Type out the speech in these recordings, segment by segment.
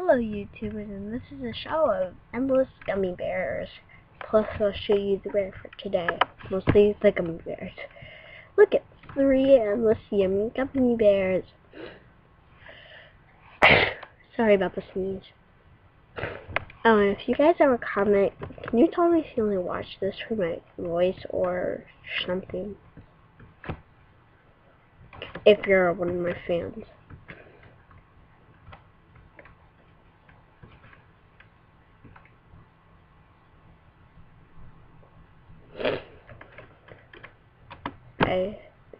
Hello YouTubers, and this is a show of endless gummy bears. Plus I'll show you the bear for today. Mostly the gummy bears. Look at 3 endless yummy gummy bears. Sorry about the sneeze. Oh, and if you guys have a comment, can you tell me if you only watch this for my voice or something? If you're one of my fans.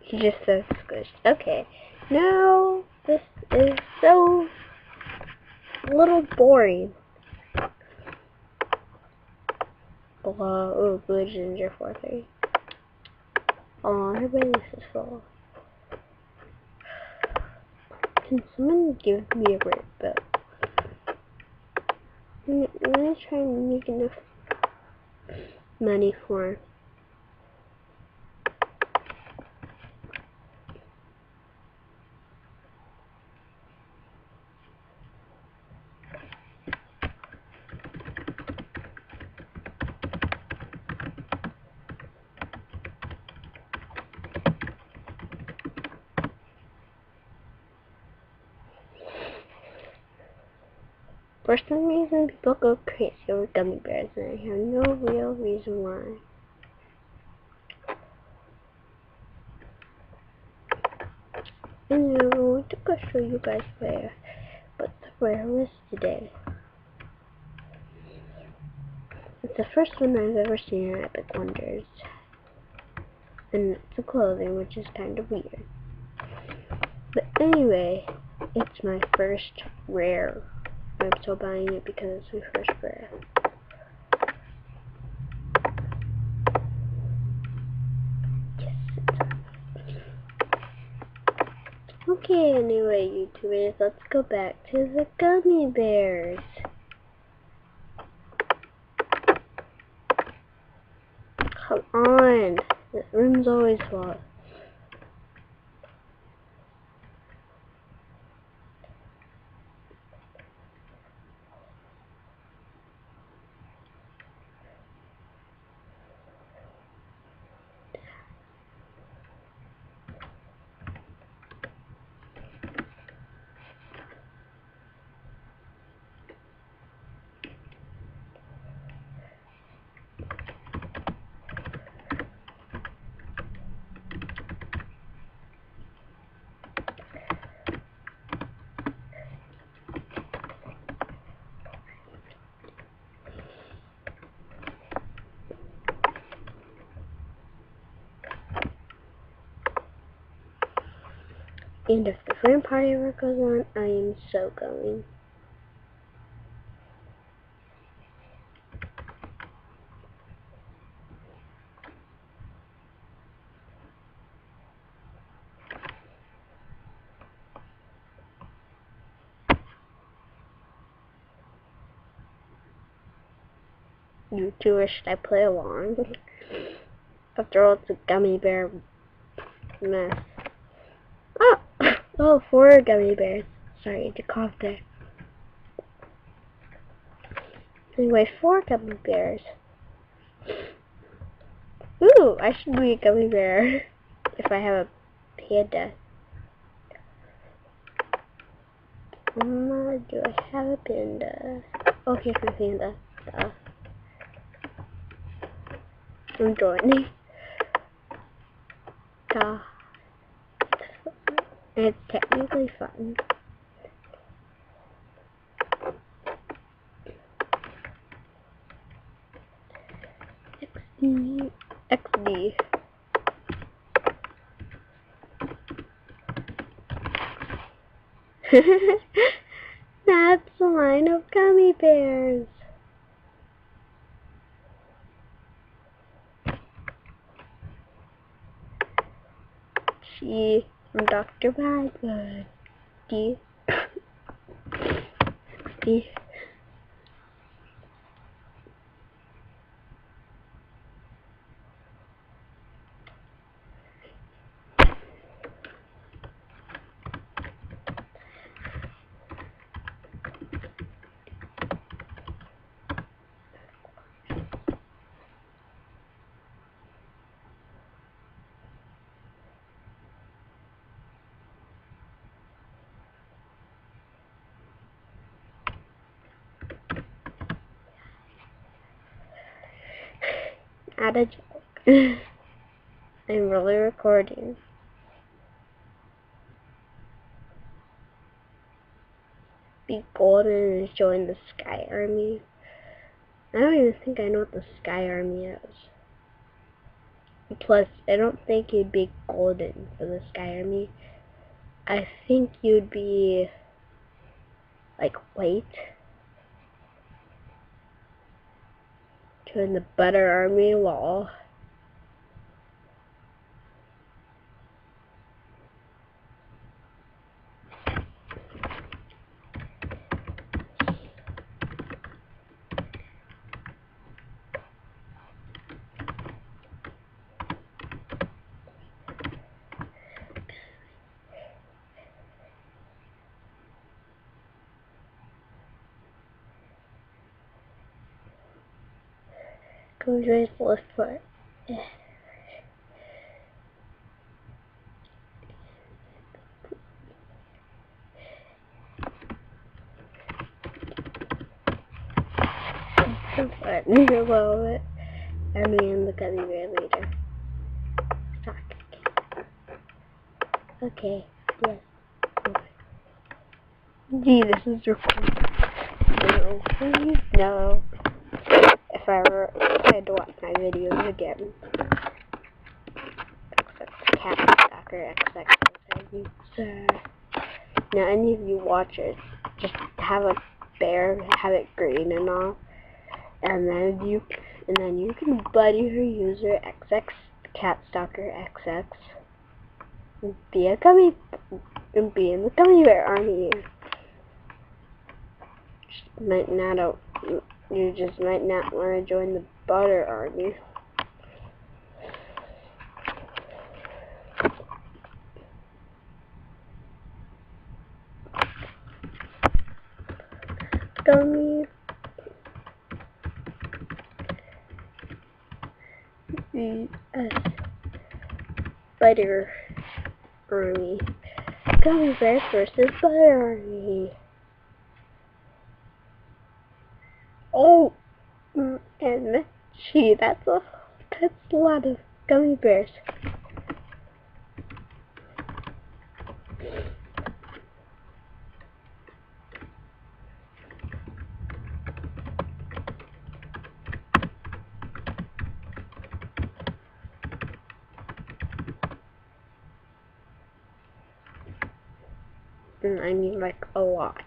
He just says squished. Okay. Now, this is so a little boring. Oh, blue ginger 4-3. Oh, everybody, this is full. Can someone give me a break, but I'm gonna try and make enough money for For some reason, people go crazy over gummy bears, and I have no real reason why. And I want to go show you guys what the bear was today. It's the first one I've ever seen at Epic Wonders. And it's a clothing, which is kind of weird. But anyway, it's my first rare. I'm still buying it because it's my first rare. Okay, anyway, YouTubers, let's go back to the gummy bears. Come on, this room's always full. And if the friend party ever goes on, I am so going. YouTubers, should I play along? After all, it's a gummy bear mess. Oh! Oh, 4 gummy bears. Sorry, to cough there. Anyway, 4 gummy bears. Ooh, I should be a gummy bear if I have a panda. Do I have a panda? Oh, here's my panda. I'm joining. God. And it's technically fun. XD. That's a line of gummy bears. Gee, I'm Dr. Badwood. D. XD. not a joke. I'm really recording. Be golden and join the Sky Army. I don't even think I know what the Sky Army is. Plus, I don't think you'd be golden for the Sky Army. I think you'd be like white. Join the Butter Army, lol. Go join the list for it. So fun. I love it. I'm in the Gummy Bear later. Talk. Okay. Yes. Gee, this is recording. No, please, no. If I ever had to watch my videos again. Cat Stalker XX. Now, any of you watch it, just have a bear, have it green and all, and then you can buddy her user XX Cat Stalker XX and be in the Gummy Bear Army. You just might not want to join the Butter Army. Gummy vs. Butter Army. Gummy Bear versus Butter Army. Oh, and gee, that's a lot of gummy bears. And I mean like a lot.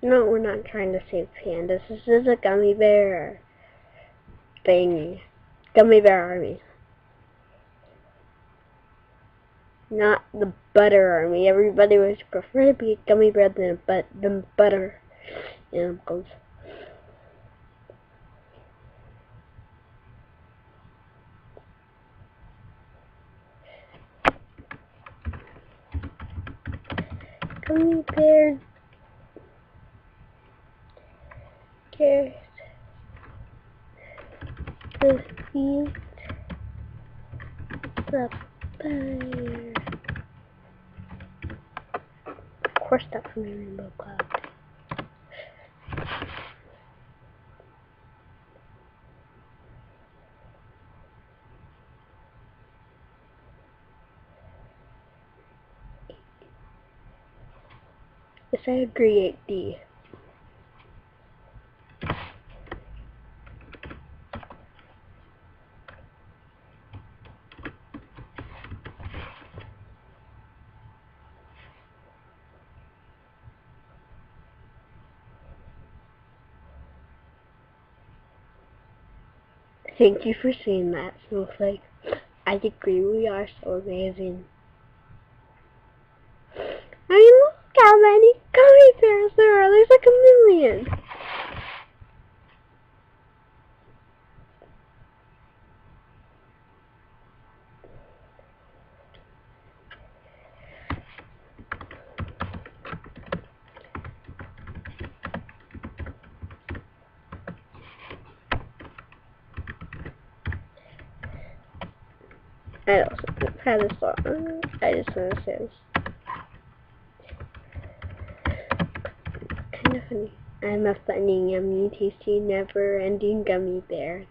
No, we're not trying to save pandas. This is a gummy bear thing. Gummy Bear Army. Not the Butter Army. Everybody would prefer to be a gummy bear than butter animals. Gummy bear cares defeat the bear. Of course, that's my rainbow cloud. Yes, I agree, 8D. Thank you for saying that, Snowflake. I agree, we are so amazing. I mean, look how many gummy bears there are. There's like 1,000,000. I also had a song. I just want to say this. kind of funny. I'm a funny, yummy, tasty, never-ending gummy bear.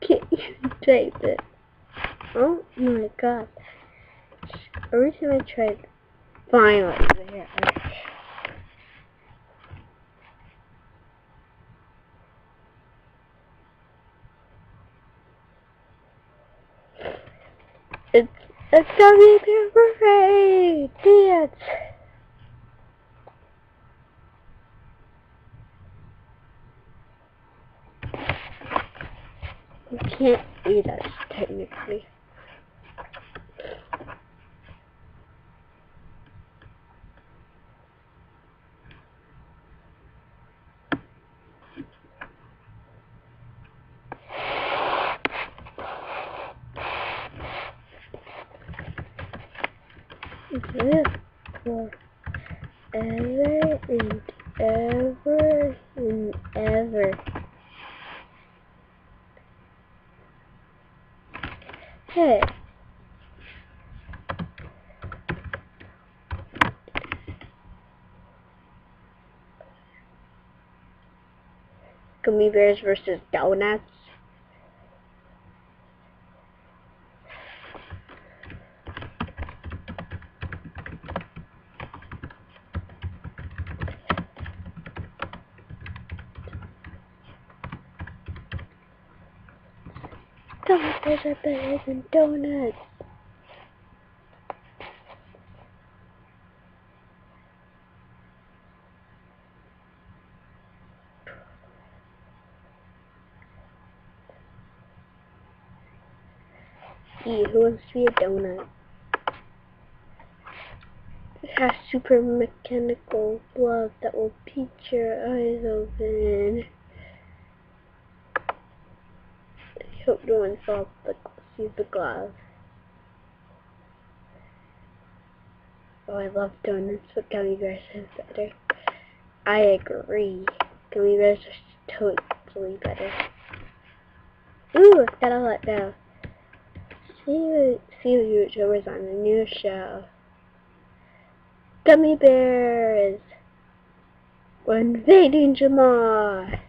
Can't even type it. Oh my god. Every time I tried, finally, there. It's a gummy bear parade! Dance! You can't eat us, technically. Live forever and ever and ever. Hey. Gummy bears versus donuts. Gummy bears are better than donuts. Who wants to be a donut? It has super mechanical glove that will peek your eyes open. I hope no one sees the glove. Oh, I love donuts, but gummy bears is better. I agree. Gummy bears are totally better. Ooh, it's got a lot now. See the YouTubers on the new show. Gummy bears invading Jamar.